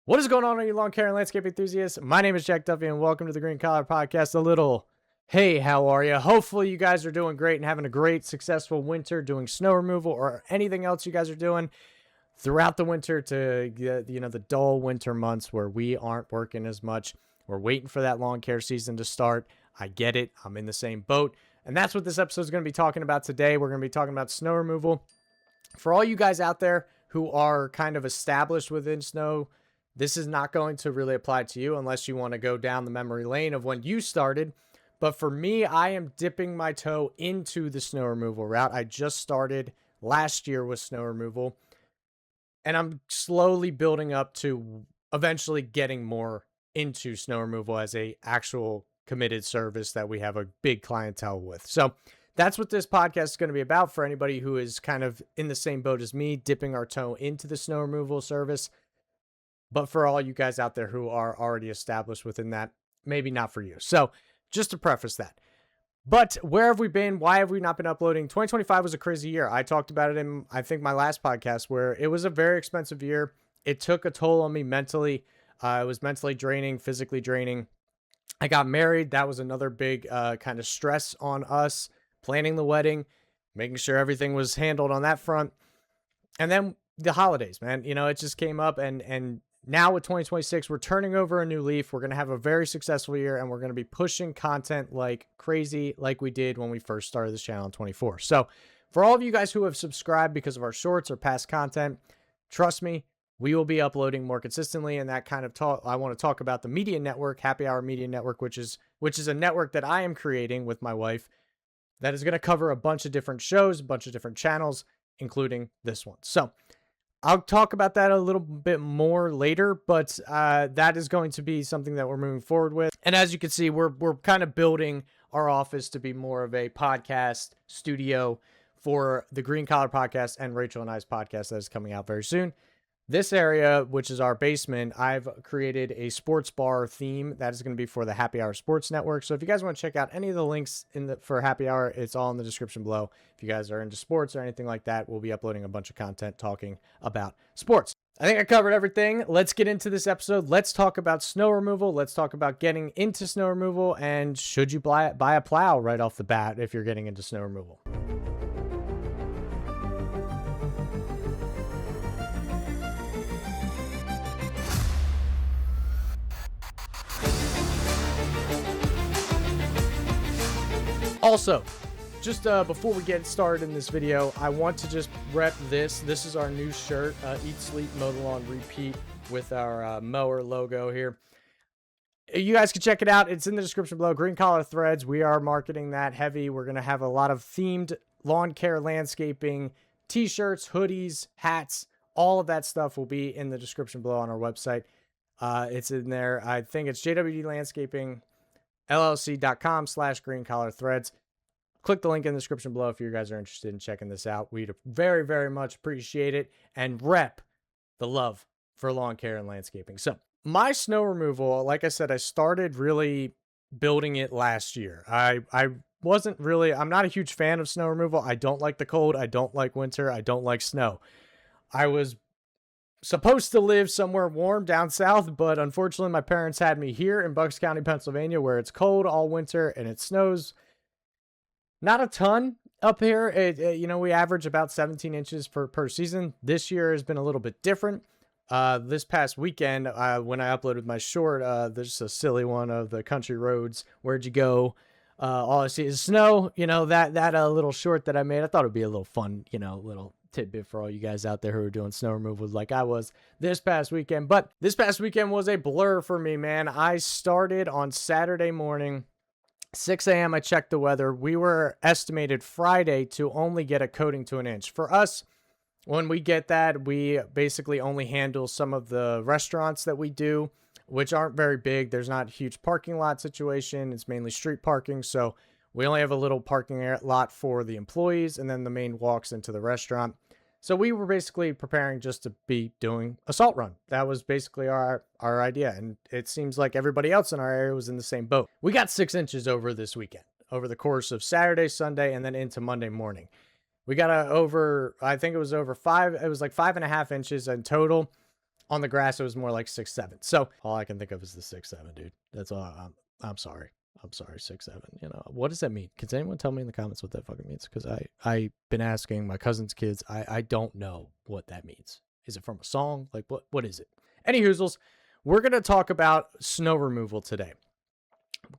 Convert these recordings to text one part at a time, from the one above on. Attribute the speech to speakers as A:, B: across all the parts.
A: What is going on, you lawn care and landscape enthusiasts? My name is Jack Duffy, and welcome to the Green Collar Podcast. A little, hey, how are you? Hopefully you guys are doing great and having a great, successful winter doing snow removal or anything else you guys are doing throughout the winter to get, the dull winter months where we aren't working as much. We're waiting for that lawn care season to start. I get it. I'm in the same boat. And that's what this episode is going to be talking about today. We're going to be talking about snow removal. For all you guys out there who are kind of established within snow, this is not going to really apply to you unless you want to go down the memory lane of when you started. But for me, I am dipping my toe into the snow removal route. I just started last year with snow removal, and I'm slowly building up to eventually getting more into snow removal as a actual committed service that we have a big clientele with. So that's what this podcast is going to be about for anybody who is kind of in the same boat as me, dipping our toe into the snow removal service. But for all you guys out there who are already established within that, maybe not for you. So just to preface that. But where have we been? Why have we not been uploading? 2025 was a crazy year. I talked about it in, I think, my last podcast, where it was a very expensive year. It took a toll on me mentally. It was mentally draining, physically draining. I got married. That was another big kind of stress on us, planning the wedding, making sure everything was handled on that front. And then the holidays, man, it just came up, and now with 2026, we're turning over a new leaf. We're going to have a very successful year, and we're going to be pushing content like crazy, like we did when we first started this channel in 24. So for all of you guys who have subscribed because of our shorts or past content, trust me, we will be uploading more consistently. And that kind of talk, I want to talk about the media network, Happy Hour Media Network, which is a network that I am creating with my wife that is going to cover a bunch of different shows, a bunch of different channels, including this one. So I'll talk about that a little bit more later, but that is going to be something that we're moving forward with. And as you can see, we're kind of building our office to be more of a podcast studio for the Green Collar Podcast and Rachel and I's podcast that is coming out very soon. This area, which is our basement, I've created a sports bar theme that is going to be for the Happy Hour Sports Network. So if you guys want to check out any of the links for Happy Hour, it's all in the description below. If you guys are into sports or anything like that, we'll be uploading a bunch of content talking about sports. I think I covered everything. Let's get into this episode. Let's talk about snow removal. Let's talk about getting into snow removal, and should you buy a plow right off the bat if you're getting into snow removal. Also, just before we get started in this video, I want to just rep this. This is our new shirt, Eat, Sleep, Mow the Lawn, Repeat, with our mower logo here. You guys can check it out. It's in the description below. Green Collar Threads. We are marketing that heavy. We're going to have a lot of themed lawn care, landscaping, t-shirts, hoodies, hats. All of that stuff will be in the description below on our website. It's in there. I think it's jwdlandscapingllc.com/green collar threads. Click the link in the description below if you guys are interested in checking this out. We'd very, very much appreciate it and rep the love for lawn care and landscaping. So my snow removal, like I said, I started really building it last year. I'm not a huge fan of snow removal. I don't like the cold. I don't like winter. I don't like snow. I was supposed to live somewhere warm down south, but unfortunately my parents had me here in Bucks County, Pennsylvania, where it's cold all winter and it snows not a ton up here. We average about 17 inches per season. This year has been a little bit different. This past weekend, when I uploaded my short, there's a silly one of the country roads. Where'd you go? All I see is snow. That little short that I made. I thought it'd be a little fun, little tidbit for all you guys out there who are doing snow removal like I was this past weekend. But this past weekend was a blur for me, man. I started on Saturday morning, 6 a.m. I checked the weather. We were estimated Friday to only get a coating to an inch. For us, when we get that, we basically only handle some of the restaurants that we do, which aren't very big. There's not a huge parking lot situation. It's mainly street parking. So we only have a little parking lot for the employees and then the main walks into the restaurant. So we were basically preparing just to be doing a salt run. That was basically our idea. And it seems like everybody else in our area was in the same boat. We got 6 inches over this weekend, over the course of Saturday, Sunday, and then into Monday morning. We got I think it was over 5. It was like 5.5 inches in total. On the grass, it was more like 6'7". So all I can think of is the 6'7", dude. That's all. I'm sorry. I'm sorry, 6'7". You know, what does that mean? Can anyone tell me in the comments what that fucking means? Because I've been asking my cousin's kids. I don't know what that means. Is it from a song? Like what is it? Any hoozles, we're gonna talk about snow removal today.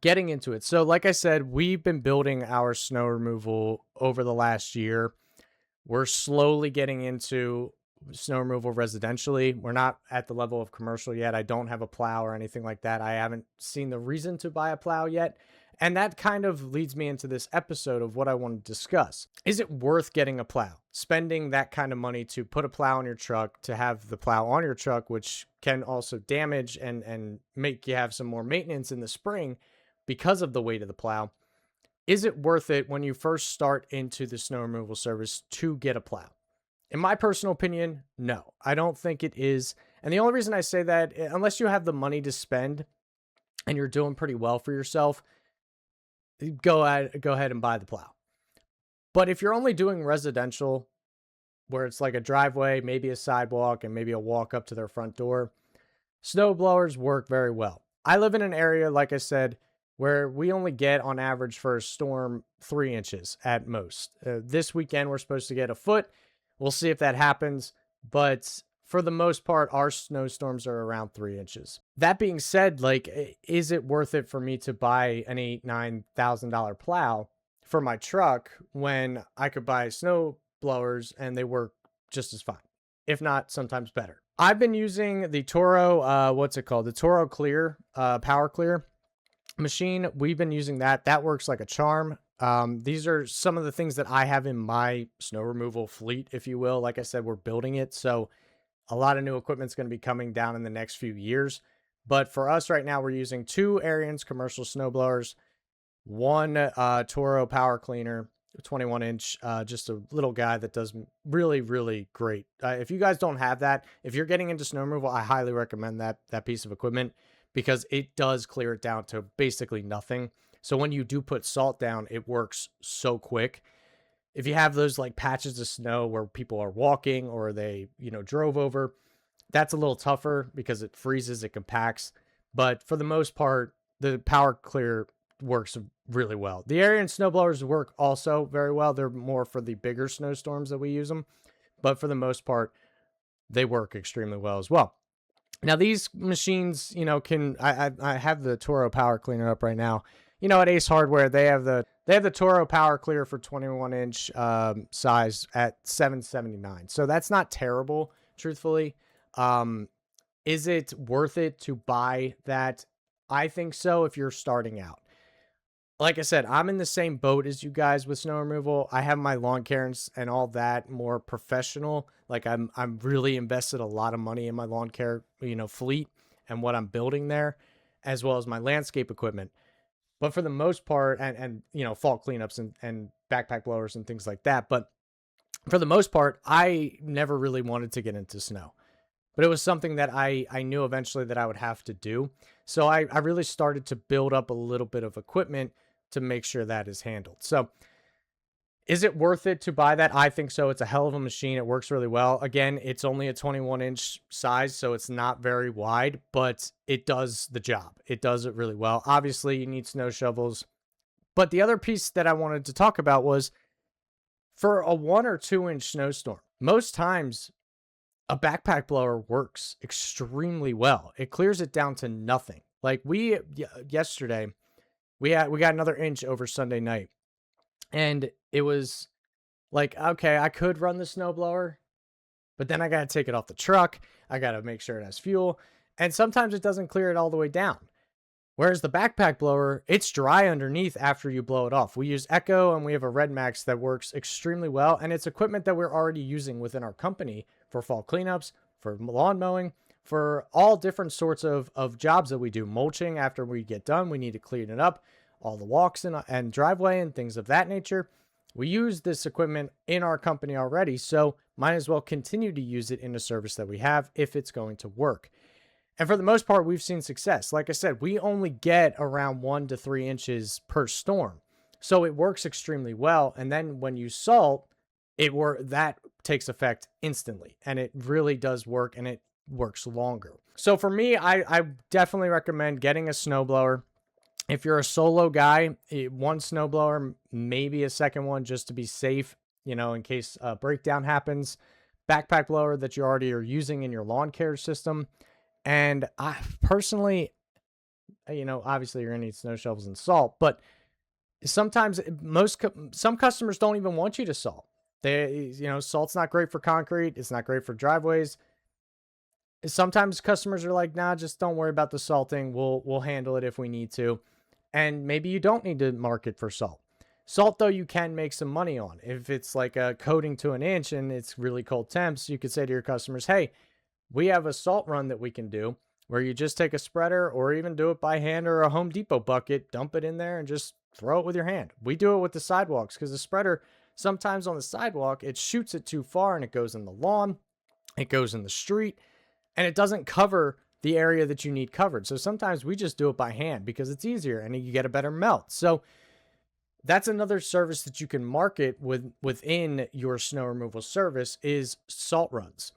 A: Getting into it. So, like I said, we've been building our snow removal over the last year. We're slowly getting into snow removal residentially. We're not at the level of commercial yet. I don't have a plow or anything like that. I haven't seen the reason to buy a plow yet. And that kind of leads me into this episode of what I want to discuss. Is it worth getting a plow? Spending that kind of money to put a plow on your truck, to have the plow on your truck, which can also damage and make you have some more maintenance in the spring because of the weight of the plow. Is it worth it when you first start into the snow removal service to get a plow? In my personal opinion, no, I don't think it is. And the only reason I say that, unless you have the money to spend and you're doing pretty well for yourself, go ahead and buy the plow. But if you're only doing residential, where it's like a driveway, maybe a sidewalk, and maybe a walk up to their front door, snow blowers work very well. I live in an area, like I said, where we only get on average for a storm 3 inches at most. This weekend, we're supposed to get a foot. We'll see if that happens. But for the most part, our snowstorms are around 3 inches. That being said, like, is it worth it for me to buy an $8,000-$9,000 plow for my truck when I could buy snow blowers and they work just as fine, if not sometimes better? I've been using the Toro, what's it called? The Toro Clear, Power Clear machine. We've been using that. That works like a charm. These are some of the things that I have in my snow removal fleet, if you will. Like I said, we're building it, so a lot of new equipment's going to be coming down in the next few years. But for us right now, we're using 2 Ariens commercial snow blowers, 1 Toro power cleaner, 21-inch, just a little guy that does really, really great. If you guys don't have that, if you're getting into snow removal, I highly recommend that piece of equipment, because it does clear it down to basically nothing. So when you do put salt down, it works so quick. If you have those like patches of snow where people are walking or they, drove over, that's a little tougher because it freezes, it compacts. But for the most part, the Power Clear works really well. The Ariens snowblowers work also very well. They're more for the bigger snowstorms that we use them. But for the most part, they work extremely well as well. Now, these machines, I have the Toro Power Cleaner up right now. At Ace Hardware, they have the Toro Power Clear for 21-inch size at $779. So that's not terrible, truthfully. Is it worth it to buy that? I think so if you're starting out. Like I said, I'm in the same boat as you guys with snow removal. I have my lawn care and all that more professional. Like I'm really invested a lot of money in my lawn care, fleet and what I'm building there, as well as my landscape equipment. But for the most part, and fall cleanups and backpack blowers and things like that. But for the most part, I never really wanted to get into snow. But it was something that I knew eventually that I would have to do. So I really started to build up a little bit of equipment to make sure that is handled. So is it worth it to buy that? I think so. It's a hell of a machine. It works really well. Again, it's only a 21-inch size, so it's not very wide, but it does the job. It does it really well. Obviously, you need snow shovels. But the other piece that I wanted to talk about was for a 1 or 2-inch snowstorm, most times a backpack blower works extremely well. It clears it down to nothing. Like yesterday, we got another inch over Sunday night. And it was like, okay, I could run the snowblower, but then I got to take it off the truck. I got to make sure it has fuel. And sometimes it doesn't clear it all the way down. Whereas the backpack blower, it's dry underneath after you blow it off. We use Echo and we have a Red Max that works extremely well. And it's equipment that we're already using within our company for fall cleanups, for lawn mowing, for all different sorts of jobs that we do. Mulching, after we get done, we need to clean it up. All the walks and driveway and things of that nature. We use this equipment in our company already, so might as well continue to use it in a service that we have if it's going to work. And for the most part, we've seen success. Like I said, we only get around 1 to 3 inches per storm. So it works extremely well. And then when you salt, that takes effect instantly. And it really does work. And it works longer. So for me, I definitely recommend getting a snowblower. If you're a solo guy, one snowblower, maybe a second one just to be safe, in case a breakdown happens. Backpack blower that you already are using in your lawn care system. And I personally, obviously you're going to need snow shovels and salt, but sometimes some customers don't even want you to salt. Salt's not great for concrete. It's not great for driveways. Sometimes customers are like, nah, just don't worry about the salting. We'll handle it if we need to. And maybe you don't need to market for salt. Salt, though, you can make some money on. If it's like a coating to an inch and it's really cold temps, you could say to your customers, hey, we have a salt run that we can do where you just take a spreader or even do it by hand or a Home Depot bucket, dump it in there and just throw it with your hand. We do it with the sidewalks because the spreader, sometimes on the sidewalk, it shoots it too far and it goes in the lawn, it goes in the street, and it doesn't cover the area that you need covered. So sometimes we just do it by hand because it's easier and you get a better melt. So that's another service that you can market within your snow removal service is salt runs.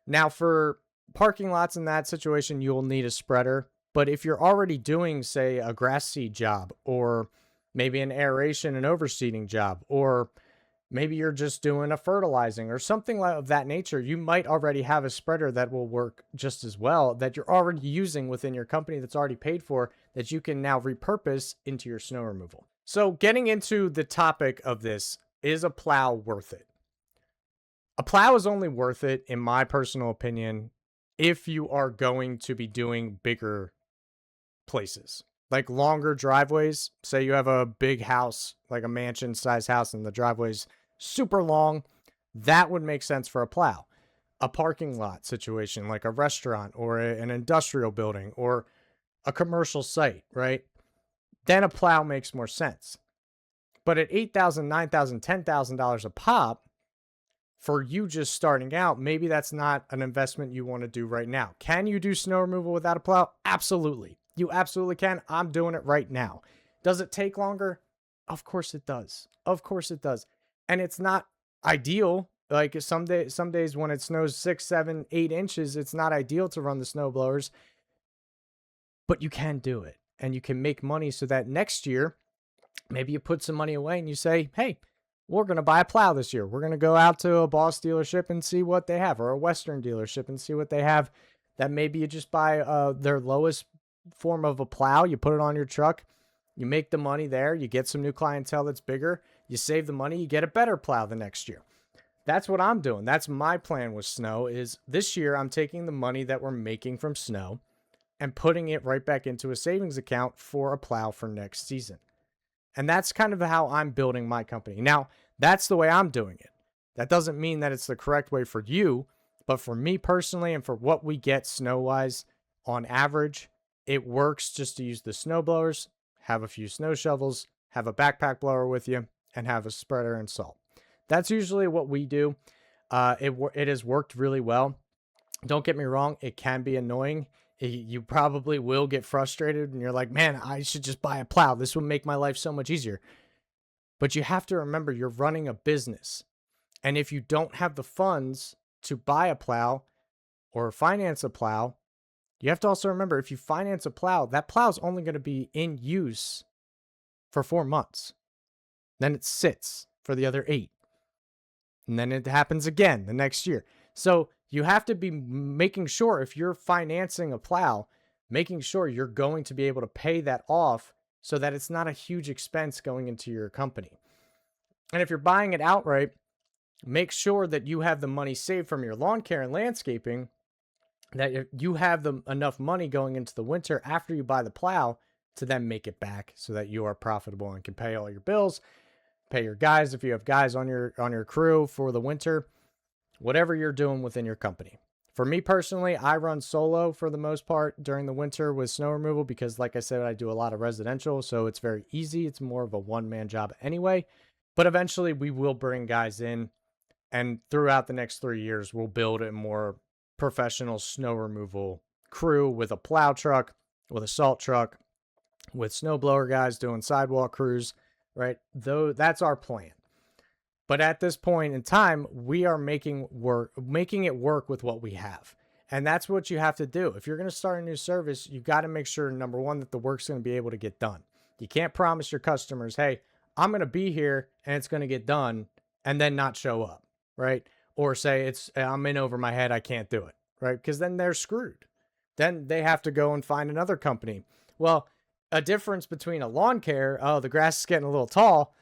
A: Now for parking lots in that situation, you'll need a spreader. But if you're already doing, say, a grass seed job or maybe an aeration and overseeding job, or maybe you're just doing a fertilizing or something of that nature, you might already have a spreader that will work just as well that you're already using within your company that's already paid for that you can now repurpose into your snow removal. So getting into the topic of this, is a plow worth it? A plow is only worth it, in my personal opinion, if you are going to be doing bigger places. Like longer driveways. Say you have a big house, like a mansion size house, and the driveway's super long. That would make sense for a plow. A parking lot situation, like a restaurant or an industrial building or a commercial site, right? Then a plow makes more sense. But at $8,000, $9,000, $10,000 a pop, for you just starting out, maybe that's not an investment you want to do right now. Can you do snow removal without a plow? Absolutely. You absolutely can. I'm doing it right now. Does it take longer? Of course it does. Of course it does. And it's not ideal. Like some days when it snows 6, 7, 8 inches, it's not ideal to run the snow blowers. But you can do it. And you can make money so that next year, maybe you put some money away and you say, hey, we're going to buy a plow this year. We're going to go out to a Boss dealership and see what they have, or a Western dealership and see what they have. That maybe you just buy their lowest form of a plow. You put it on your truck. You make the money there. You get some new clientele that's bigger. You save the money. You get a better plow the next year. That's what I'm doing. That's my plan with snow is this year I'm taking the money that we're making from snow and putting it right back into a savings account for a plow for next season. And that's kind of how I'm building my company. Now, that's the way I'm doing it. That doesn't mean that it's the correct way for you, but for me personally and for what we get snow-wise, on average, it works just to use the snow blowers, have a few snow shovels, have a backpack blower with you, and have a spreader and salt. That's usually what we do. It has worked really well. Don't get me wrong, it can be annoying. You probably will get frustrated and you're like, man, I should just buy a plow. This would make my life so much easier. But you have to remember you're running a business. And if you don't have the funds to buy a plow or finance a plow, you have to also remember if you finance a plow, that plow is only going to be in use for 4 months. Then it sits for the other 8. And then it happens again the next year. So you have to be making sure if you're financing a plow, making sure you're going to be able to pay that off so that it's not a huge expense going into your company. And if you're buying it outright, make sure that you have the money saved from your lawn care and landscaping, that you have enough money going into the winter after you buy the plow to then make it back so that you are profitable and can pay all your bills, pay your guys if you have guys on your crew for the winter, whatever you're doing within your company. For me personally, I run solo for the most part during the winter with snow removal because, like I said, I do a lot of residential, so it's very easy. It's more of a one-man job anyway. But eventually we will bring guys in, and throughout the next 3 years, we'll build a more professional snow removal crew with a plow truck, with a salt truck, with snowblower guys doing sidewalk crews, right? Though that's our plan. But at this point in time, we are making it work with what we have. And that's what you have to do. If you're going to start a new service, you got to make sure, number one, that the work's going to be able to get done. You can't promise your customers, hey, I'm going to be here and it's going to get done, and then not show up, right? Or say I'm in over my head, I can't do it, right? Because then they're screwed. Then they have to go and find another company. Well, a difference between a lawn care, oh, the grass is getting a little tall,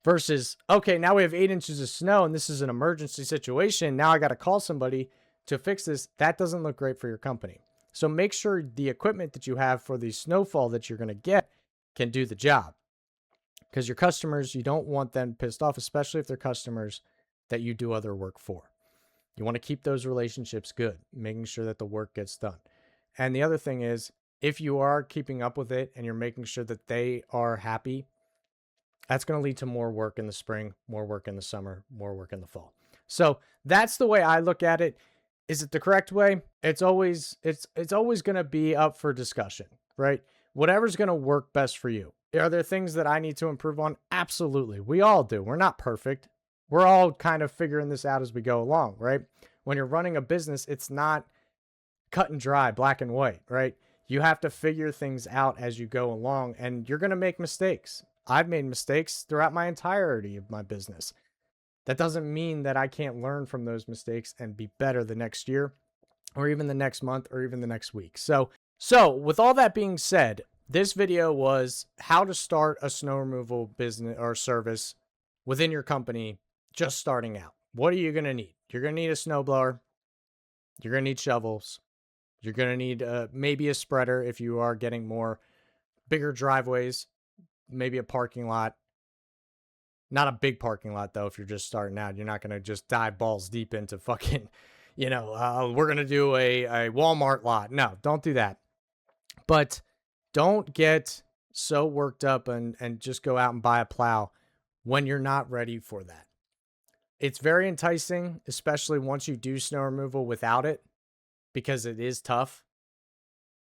A: versus, okay, now we have 8 inches of snow and this is an emergency situation. Now I got to call somebody to fix this. That doesn't look great for your company. So make sure the equipment that you have for the snowfall that you're going to get can do the job. Because your customers, you don't want them pissed off, especially if they're customers that you do other work for. You want to keep those relationships good, making sure that the work gets done. And the other thing is, if you are keeping up with it and you're making sure that they are happy, that's going to lead to more work in the spring, more work in the summer, more work in the fall. So that's the way I look at it. Is it the correct way? It's always going to be up for discussion, right? Whatever's going to work best for you. Are there things that I need to improve on? Absolutely. We all do. We're not perfect. We're all kind of figuring this out as we go along, right? When you're running a business, it's not cut and dry, black and white, right? You have to figure things out as you go along, and you're going to make mistakes. I've made mistakes throughout my entirety of my business. That doesn't mean that I can't learn from those mistakes and be better the next year, or even the next month, or even the next week. So with all that being said, this video was how to start a snow removal business or service within your company just starting out. What are you going to need? You're going to need a snowblower. You're going to need shovels. You're going to need maybe a spreader if you are getting more bigger driveways, maybe a parking lot. Not a big parking lot, though, if you're just starting out. You're not going to just dive balls deep into fucking, we're going to do a Walmart lot. No, don't do that. But don't get so worked up and just go out and buy a plow when you're not ready for that. It's very enticing, especially once you do snow removal without it, because it is tough.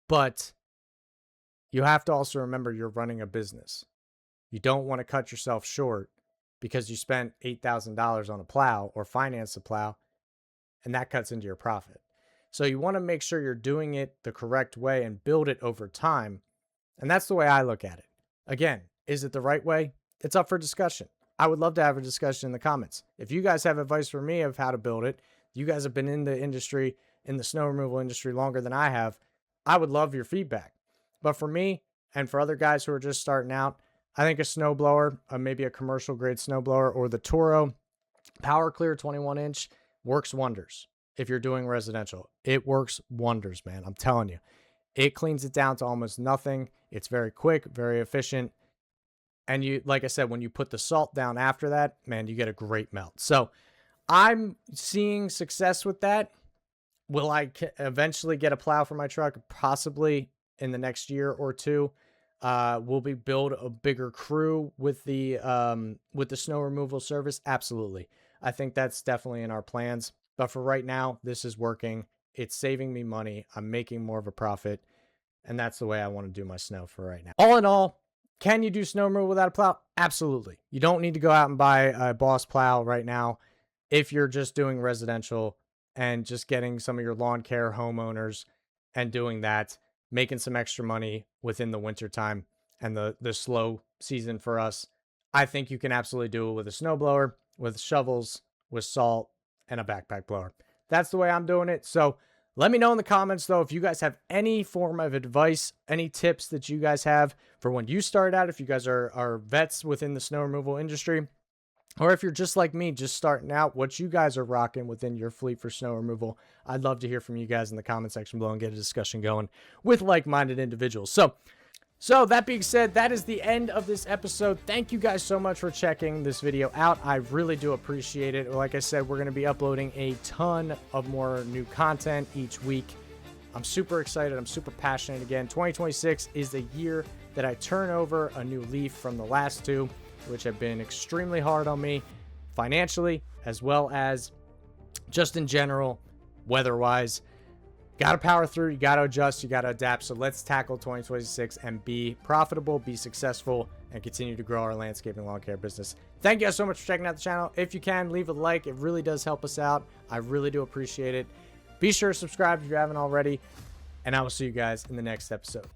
A: But you have to also remember you're running a business. You don't want to cut yourself short because you spent $8,000 on a plow or finance a plow, and that cuts into your profit. So you want to make sure you're doing it the correct way and build it over time. And that's the way I look at it. Again, is it the right way? It's up for discussion. I would love to have a discussion in the comments. If you guys have advice for me of how to build it, you guys have been in the industry, in the snow removal industry longer than I have, I would love your feedback. But for me and for other guys who are just starting out, I think a snowblower, maybe a commercial grade snowblower, or the Toro Power Clear 21 inch works wonders. If you're doing residential, it works wonders, man. I'm telling you, it cleans it down to almost nothing. It's very quick, very efficient. And you, like I said, when you put the salt down after that, man, you get a great melt. So I'm seeing success with that. Will I eventually get a plow for my truck? Possibly in the next year or two. Will we build a bigger crew with the snow removal service? Absolutely. I think that's definitely in our plans. But for right now, this is working. It's saving me money. I'm making more of a profit. And that's the way I want to do my snow for right now. All in all, can you do snow removal without a plow? Absolutely. You don't need to go out and buy a Boss plow right now if you're just doing residential and just getting some of your lawn care homeowners and doing that, making some extra money within the winter time and the slow season for us. I think you can absolutely do it with a snowblower, with shovels, with salt, and a backpack blower. That's the way I'm doing it. So let me know in the comments, though, if you guys have any form of advice, any tips that you guys have for when you start out, if you guys are vets within the snow removal industry, or if you're just like me, just starting out, what you guys are rocking within your fleet for snow removal. I'd love to hear from you guys in the comment section below and get a discussion going with like-minded individuals. So that being said, that is the end of this episode. Thank you guys so much for checking this video out. I really do appreciate it. Like I said, we're going to be uploading a ton of more new content each week. I'm super excited. I'm super passionate again. 2026 is the year that I turn over a new leaf from the last two, which have been extremely hard on me financially, as well as just in general, weather-wise. Got to power through, you got to adjust, you got to adapt. So let's tackle 2026 and be profitable, be successful, and continue to grow our landscaping lawn care business. Thank you guys so much for checking out the channel. If you can, leave a like. It really does help us out. I really do appreciate it. Be sure to subscribe if you haven't already, and I will see you guys in the next episode.